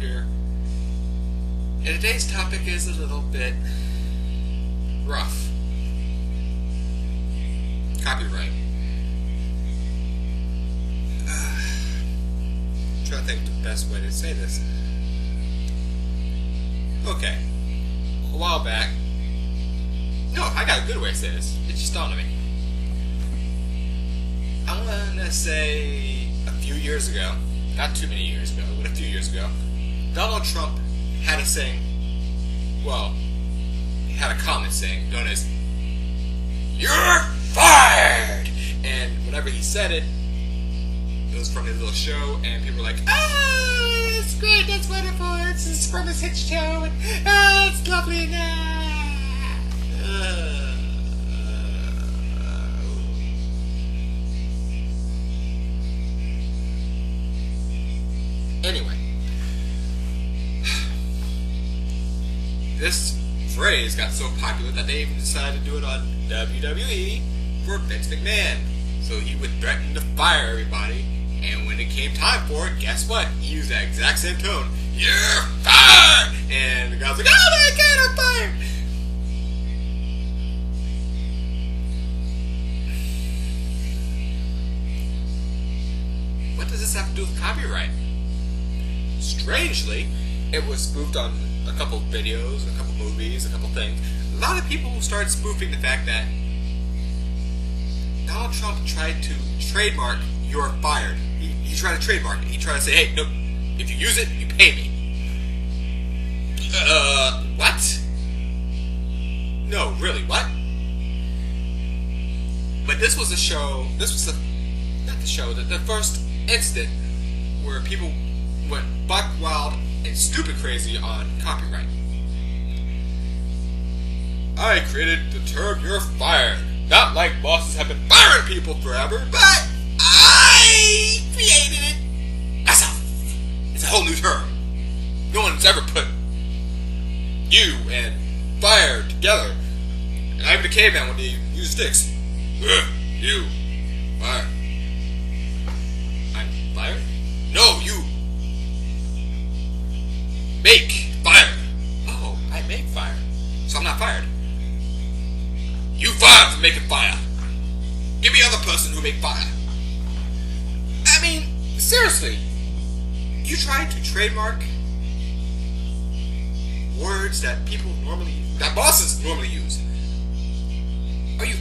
here. And today's topic is a little bit rough. Copyright. I'm trying to think of the best way to say this. Okay. A while back. No, I got a good way to say this. It just dawned on me. I'm gonna say a few years ago, not too many years ago, but a few years ago, Donald Trump had a saying, well, he had a comment saying, known as, "You're fired!" And whenever he said it, it was from his little show, and people were like, "Oh, it's great, that's wonderful, it's from his hit show, and it's lovely now." Anyway, this phrase got so popular that they even decided to do it on WWE for Vince McMahon. So he would threaten to fire everybody, and when it came time for it, guess what? He used that exact same tone. "You're fired!" And the guy's like, "Oh my God, I'm fired!" What does this have to do with copyright? Strangely, it was spoofed on a couple videos, a couple movies, a couple things. A lot of people started spoofing the fact that Donald Trump tried to trademark "you're fired." He tried to trademark it. He tried to say, "Hey, no, if you use it, you pay me." What? No, really, what? But this was a show, the first incident where people went buck wild and stupid crazy on copyright. "I created the term 'you're fired.' Not like bosses have been firing people forever, but I created it myself. It's a whole new term. No one's ever put 'you' and 'fired' together. And not even a caveman when they use sticks. You, fired. I'm fired? No, you make fire. Oh, I make fire. So I'm not fired. You fired for making fire. Give me other person who make fire. I mean, seriously. You try to trademark words that that bosses normally use. Are you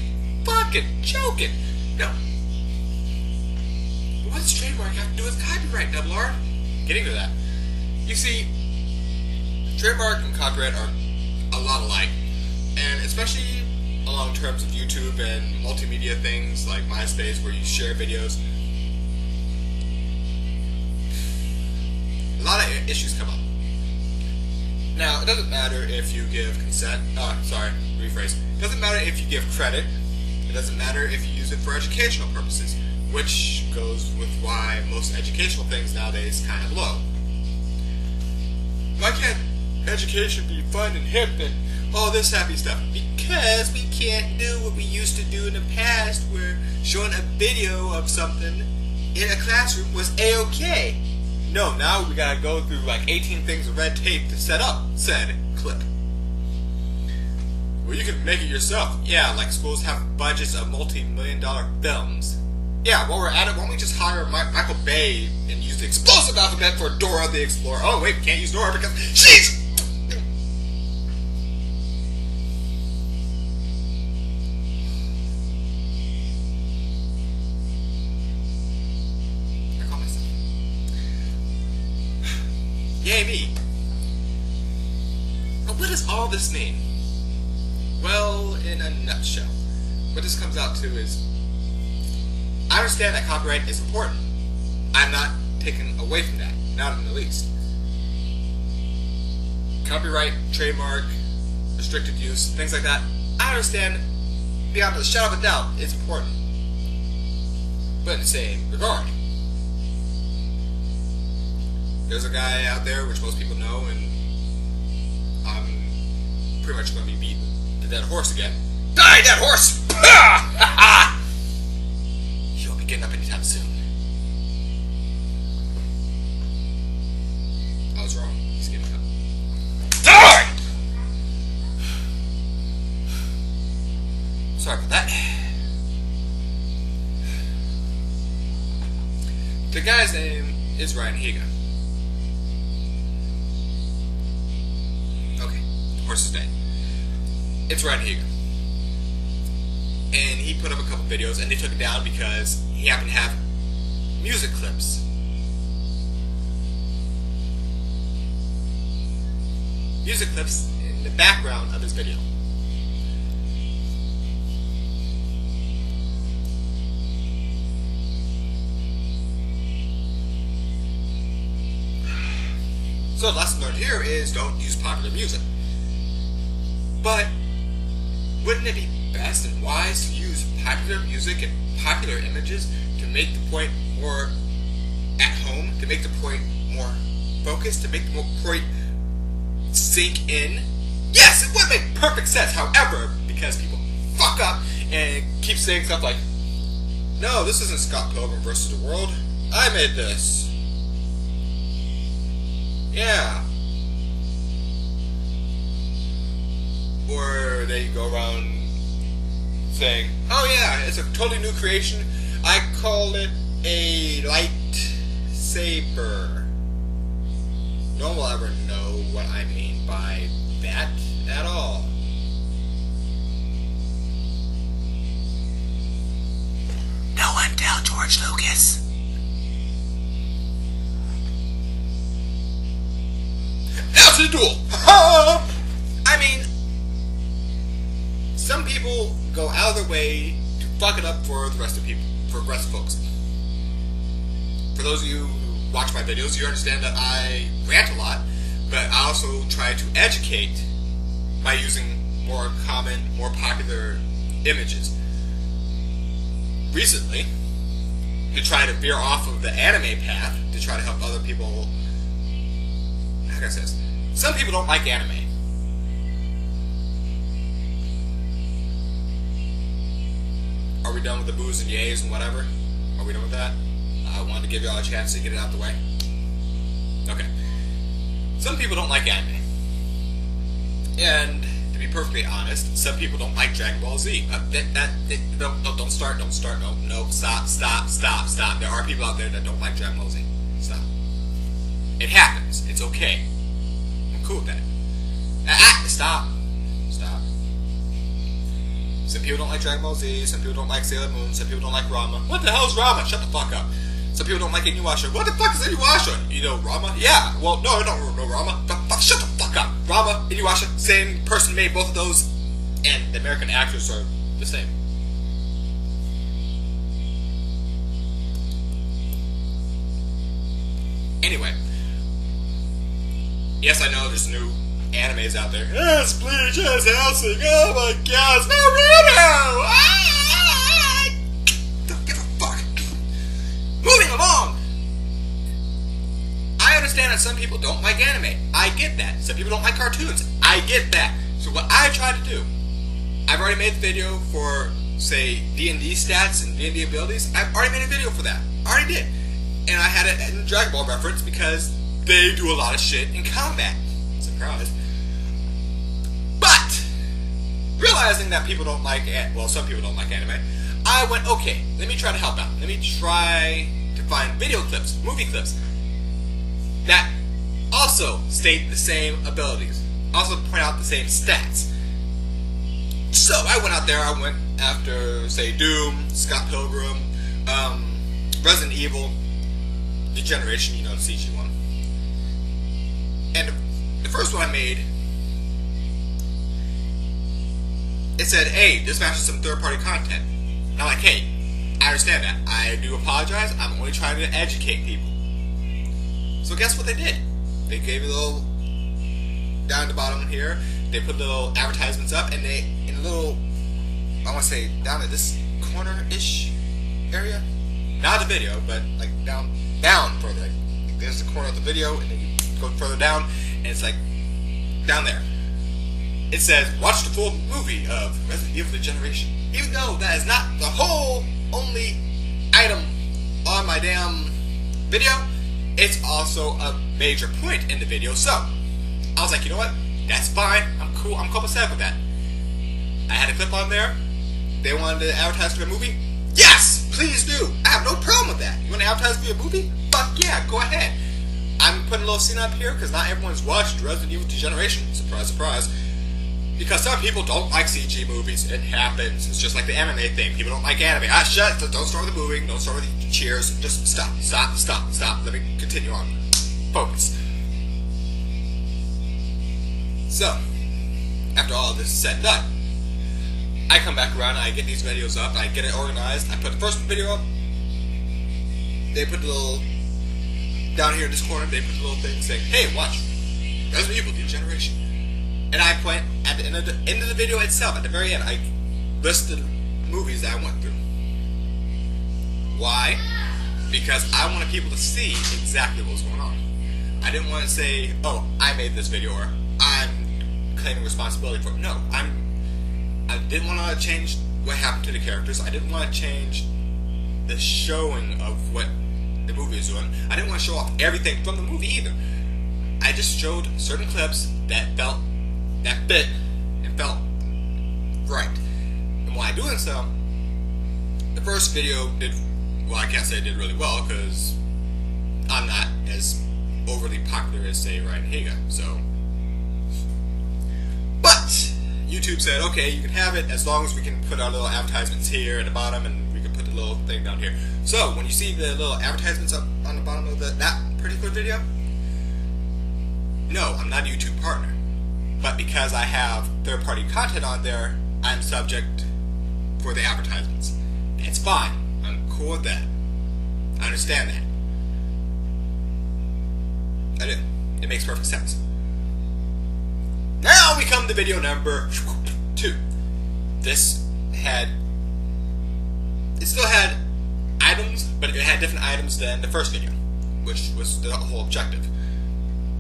fucking joking? No. What does trademark have to do with copyright, Double R? Getting to that. You see, trademark and copyright are a lot alike, and especially along terms of YouTube and multimedia things like MySpace where you share videos, a lot of issues come up. Now, it doesn't matter if you give consent, it doesn't matter if you give credit, it doesn't matter if you use it for educational purposes, which goes with why most educational things nowadays kind of low. Why can't education be fun and hip and all this happy stuff? Because we can't do what we used to do in the past where showing a video of something in a classroom was A-okay. No, now we gotta go through like 18 things of red tape to set up said clip. Well, you can make it yourself. Yeah, like schools have budgets of multi-million-dollar films. Yeah, while we're at it, why don't we just hire Michael Bay and use the explosive alphabet for Dora the Explorer? Oh wait, we can't use Dora because she's... I call myself. Yay me. But what does all this mean? Well, in a nutshell, what this comes out to is, I understand that copyright is important. I'm not taken away from that, not in the least. Copyright, trademark, restricted use, things like that, I understand beyond a shadow of a doubt it's important. But in the same regard, there's a guy out there, which most people know, and I'm pretty much going to be beating the dead horse again. Die, dead horse! He'll be getting up anytime soon. I was wrong. Sorry about that. The guy's name is Ryan Higa. Okay, the horse is dead. It's Ryan Higa. And he put up a couple videos, and they took it down because he happened to have music clips. Music clips in the background of his video. So the lesson learned here is don't use popular music. But wouldn't it be best and wise to use popular music and popular images to make the point more at home, to make the point more focused, to make the point sink in? Yes, it would make perfect sense. However, because people fuck up and keep saying stuff like, no, this isn't Scott Pilgrim versus the World. I made this. Yeah. Or they go around saying, oh yeah, it's a totally new creation. I call it a lightsaber. No one will ever know what I mean by that at all. No one tell George Lucas. Now to the duel! I mean, some people go out of their way to fuck it up for the rest of people, for the rest of folks. For those of you who watch my videos, you understand that I rant a lot, but I also try to educate by using more common, more popular images. Recently, to try to veer off of the anime path, to try to help other people, how can I say this? Some people don't like anime. Are we done with the boos and yays and whatever? Are we done with that? I wanted to give y'all a chance to get it out the way. Okay. Some people don't like anime. And to be perfectly honest, some people don't like Dragon Ball Z. Don't start, no, stop. There are people out there that don't like Dragon Ball Z. Stop. It happens. It's okay. I'm cool with that. Stop. Some people don't like Dragon Ball Z, some people don't like Sailor Moon, some people don't like Rama. What the hell is Rama? Shut the fuck up. Some people don't like Inuyasha. What the fuck is Inuyasha? You know Rama? Yeah. Well, no, I don't know Rama. Shut the fuck up. Rama, Inuyasha, same person made both of those, and the American actors are the same. Anyway. Yes, I know there's new animes out there. Yes, Bleach, yes, Helsing. Oh my gosh, Naruto! Don't give a fuck. Moving along. I understand that some people don't like anime. I get that. Some people don't like cartoons. I get that. So what I try to do, I've already made the video for, say, D&D stats and D&D abilities. I've already made a video for that. I already did. And I had it in Dragon Ball reference because they do a lot of shit in combat. Surprise. But, realizing that people don't like, well, some people don't like anime, I went, okay, let me try to help out. Let me try to find video clips, movie clips, that also state the same abilities, also point out the same stats. So, I went out there, I went after, say, Doom, Scott Pilgrim, Resident Evil, the Generation, you know, the CG one. And the first one I made, it said, hey, this matches some third-party content. And I'm like, hey, I understand that. I do apologize. I'm only trying to educate people. So guess what they did? They gave a little, down at the bottom here, they put little advertisements up, and they, in a little, I want to say, down at this corner-ish area. Not the video, but like down further. Like, there's the corner of the video, and then you go further down, and it's like down there. It says, watch the full movie of Resident Evil: The Generation. Even though that is not the whole only item on my damn video, it's also a major point in the video. So, I was like, you know what? That's fine. I'm cool. I'm copacetic with that. I had a clip on there. they wanted to advertise for a movie, yes, please do. I have no problem with that. You want to advertise for a movie? Fuck yeah, go ahead. I'm putting a little scene up here because not everyone's watched Resident Evil Degeneration. Surprise, surprise. Because some people don't like CG movies. It happens. It's just like the anime thing. People don't like anime. Shut. Don't start with the moving. Don't start with the cheers. Just stop. Let me continue on. Focus. So, after all of this is said and done, I come back around, I get these videos up, I get it organized, I put the first video up, they put the little, down here in this corner, they put the little thing saying, hey, watch, Resident Evil Degeneration. And I went, at the end of the video itself, at the very end, I listed movies that I went through. Why? Because I wanted people to see exactly what was going on. I didn't want to say, oh, I made this video, or I'm claiming responsibility for it. No, I didn't want to change what happened to the characters. I didn't want to change the showing of what the movie is doing. I didn't want to show off everything from the movie either. I just showed certain clips that fit and felt right. And while doing so, the first video did, well, I can't say it did really well because I'm not as overly popular as, say, Ryan Higa. So, but YouTube said, okay, you can have it as long as we can put our little advertisements here at the bottom and we can put the little thing down here. So, when you see the little advertisements up on the bottom of that particular video, no, I'm not a YouTube partner. But because I have third-party content on there, I'm subject for the advertisements. It's fine. I'm cool with that. I understand that. I do. It makes perfect sense. Now we come to video number 2. It still had items, but it had different items than the first video, which was the whole objective.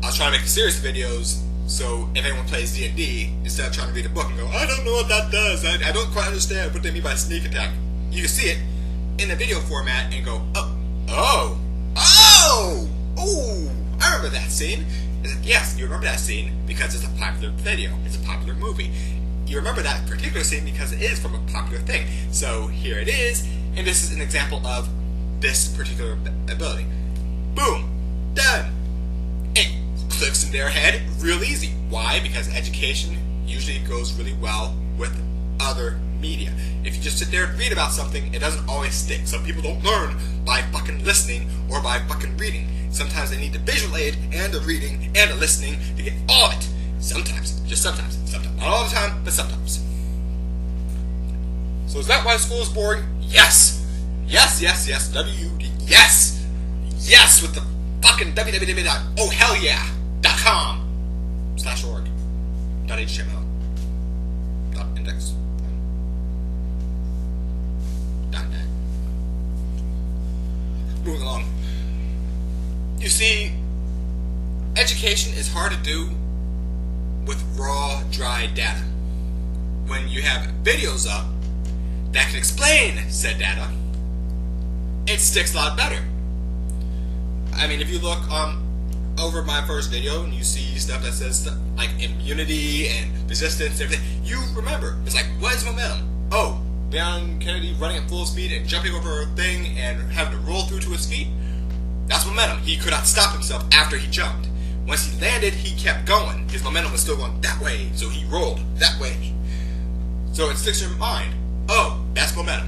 I was trying to make a series of videos, so if anyone plays D&D, instead of trying to read a book and go, I don't know what that does, I don't quite understand what they mean by sneak attack, you can see it in the video format and go, oh, I remember that scene. Yes, you remember that scene because it's a popular video. It's a popular movie. You remember that particular scene because it is from a popular thing. So here it is, and this is an example of this particular ability. Boom, done. It clicks in their head real easy. Why? Because education usually goes really well with other media. If you just sit there and read about something, it doesn't always stick. Some people don't learn by fucking listening or by fucking reading. Sometimes they need the visual aid and the reading and the listening to get all of it. Sometimes. Just sometimes. Sometimes. Not all the time, but sometimes. So is that why school is boring? Yes! Yes, yes, yes. W-D. Yes! Yes, with the fucking www.ohellyeah.com/org .html .index .net. Moving along. You see, education is hard to do with raw, dry data. When you have videos up that can explain said data, it sticks a lot better. I mean, if you look over my first video and you see stuff that says stuff like immunity and resistance and everything, you remember. It's like, what is momentum? Oh, Leon Kennedy running at full speed and jumping over a thing and having to roll through to his feet? That's momentum. He could not stop himself after he jumped. Once he landed, he kept going. His momentum was still going that way, so he rolled that way. So it sticks in your mind. Oh, that's momentum.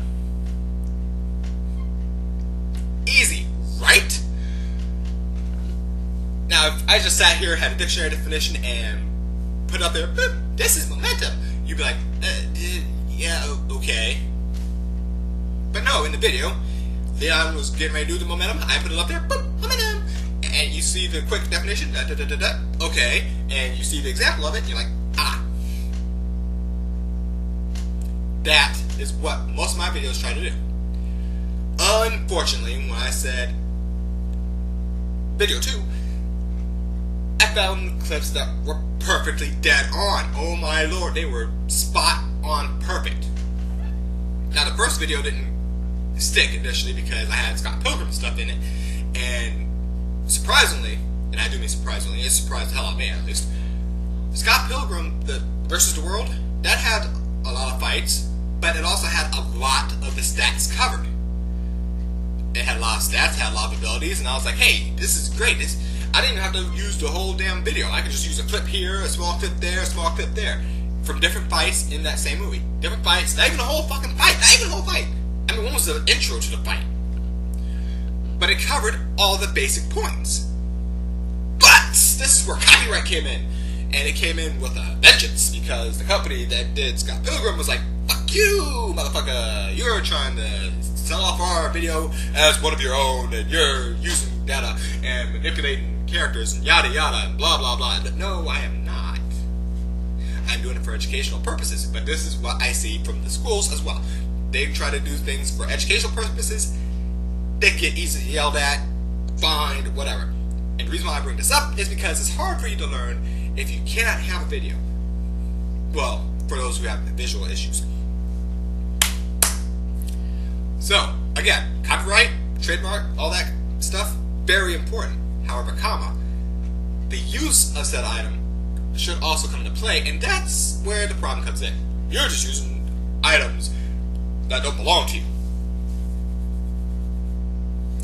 Easy, right? Now, if I just sat here, had a dictionary definition, and put it up there, boop, this is momentum, you'd be like, yeah, okay. But no, in the video, Leon was getting ready to do the momentum, I put it up there, boop, momentum. And you see the quick definition, okay, and you see the example of it, and you're like, ah. That is what most of my videos try to do. Unfortunately, when I said video 2, I found clips that were perfectly dead on. Oh my lord, they were spot on perfect. Now the first video didn't stick initially because I had Scott Pilgrim stuff in it, and surprisingly, and I do mean surprisingly, it surprised the hell out of me at least, Scott Pilgrim, the versus the World, that had a lot of fights, but it also had a lot of the stats covered. It had a lot of stats, had a lot of abilities, and I was like, hey, this is great. I didn't even have to use the whole damn video. I could just use a clip here, a small clip there, a small clip there, from different fights in that same movie. Different fights, not even a whole fucking fight, not even a whole fight. I mean, one was the intro to the fight. But it covered all the basic points. But this is where copyright came in. And it came in with a vengeance, because the company that did Scott Pilgrim was like, fuck you, motherfucker, you're trying to sell off our video as one of your own, and you're using data and manipulating characters and yada yada and blah blah blah. But no, I am not. I'm doing it for educational purposes, but this is what I see from the schools as well. They try to do things for educational purposes, they get easily yelled at, fined, whatever. And the reason why I bring this up is because it's hard for you to learn if you cannot have a video. Well, for those who have visual issues. So, again, copyright, trademark, all that stuff, very important. However, the use of said item should also come into play, and that's where the problem comes in. You're just using items that don't belong to you.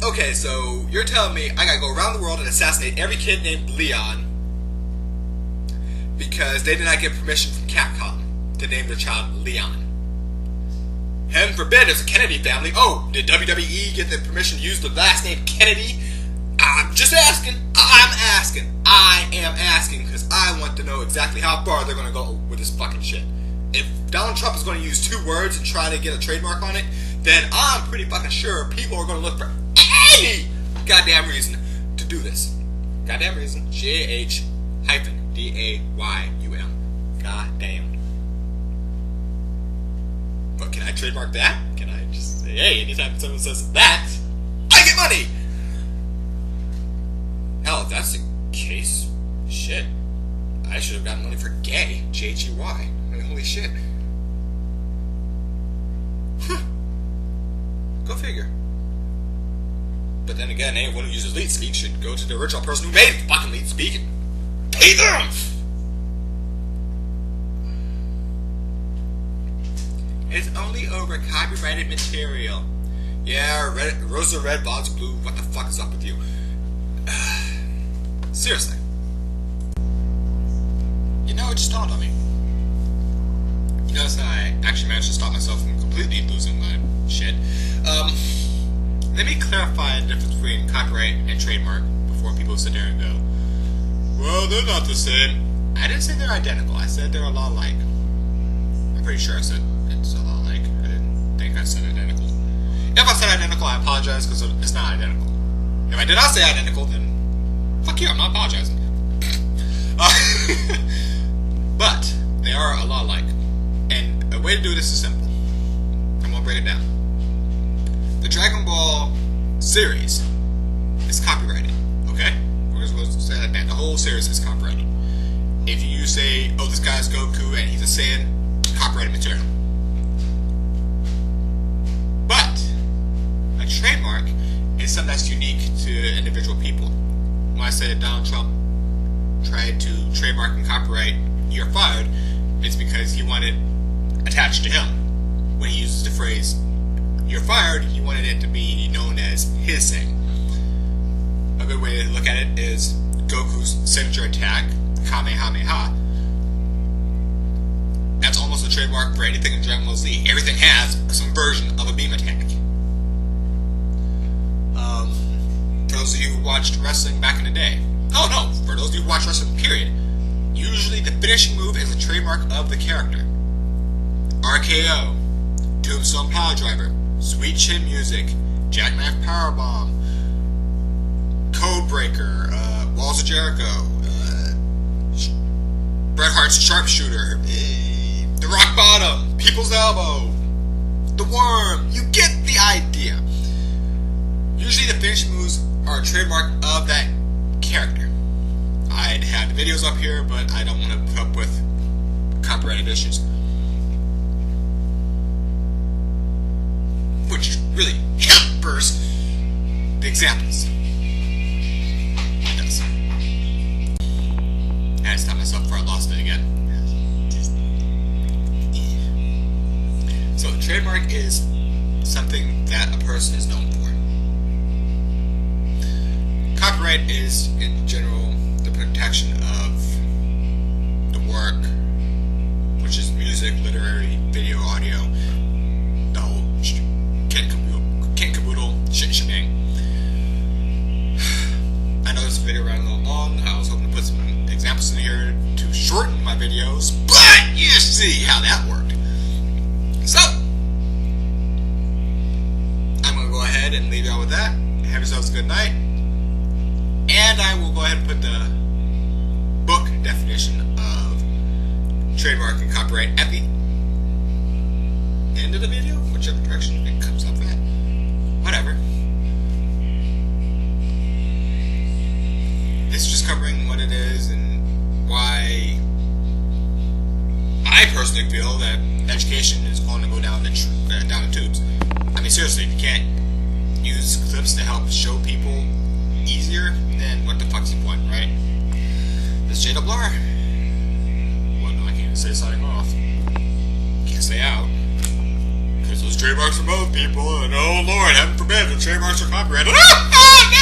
Okay, so you're telling me I gotta go around the world and assassinate every kid named Leon because they did not get permission from Capcom to name their child Leon. Heaven forbid there's a Kennedy family. Oh, did WWE get the permission to use the last name Kennedy? I'm just asking. I am asking because I want to know exactly how far they're going to go with this fucking shit. If Donald Trump is going to use 2 words and try to get a trademark on it, then I'm pretty fucking sure people are going to look for any goddamn reason to do this. Goddamn reason. J-H-D-A-Y-U-M. Goddamn. But can I trademark that? Can I just say, hey, anytime someone says that, I get money? Hell, if that's the case, shit. I should have gotten money for gay. G-H-E-Y. I mean, holy shit. Go figure. But then again, anyone who uses lead speak should go to the original person who made fucking lead speak and pay them! It's only over copyrighted material. Yeah, Rosa Red, Bonds Blue, what the fuck is up with you? Seriously. You know, it just dawned on me. You notice that I actually managed to stop myself from completely losing my shit. Let me clarify the difference between copyright and trademark before people sit there and go, well, they're not the same. I didn't say they're identical. I said they're a lot alike. I'm pretty sure I said it's a lot alike. I didn't think I said identical. If I said identical, I apologize because it's not identical. If I did not say identical, then fuck you, I'm not apologizing. But they are a lot alike. And a way to do this is simple. I'm going to break it down. The Dragon Ball series is copyrighted, okay? We're supposed to say that the whole series is copyrighted. If you say, oh, this guy's Goku and he's a Saiyan, copyrighted material. But a trademark is something that's unique to individual people. When I said Donald Trump tried to trademark and copyright "you're fired," it's because he wanted attached to him. When he uses the phrase "you're fired," he wanted it to be known as his saying. A good way to look at it is Goku's signature attack, Kamehameha. That's almost a trademark for anything in Dragon Ball Z. Everything has some version of a beam attack. For those of you who watched wrestling back in the day. Oh no, for those of you who watch wrestling, period. Usually the finishing move is a trademark of the character. RKO, Tombstone Piledriver, Sweet Chin Music, Jackknife Powerbomb, Codebreaker, Walls of Jericho, Bret Hart's Sharpshooter, The Rock Bottom, People's Elbow, The Worm. You get the idea. Usually the finishing moves are a trademark of that character. I'd have the videos up here, but I don't want to put up with copyrighted issues. Which really hampers the examples. It does. I had to stop myself before I lost it again. So trademark is something that a person is known for. Copyright is, in general, the protection of the work, which is music, literary, video, audio, the whole kit caboodle, shit shebang. I know this video ran a little long. I was hoping to put some examples in here to shorten my videos, but you see how that worked. So, I'm going to go ahead and leave y'all with that. Have yourselves a good night. And I will go ahead and put the book definition of trademark and copyright at the end of the video, whichever direction it comes up at. Whatever. It's just covering what it is and why I personally feel that education is going to go down the tubes. I mean, seriously, if you can't use clips to help show people easier, then what the fuck's the point, right? This is JWR. Well, no, I can't say signing off. Can't say out. Because those trademarks are both people, and oh lord, heaven forbid, the trademarks are copyrighted. Oh, no!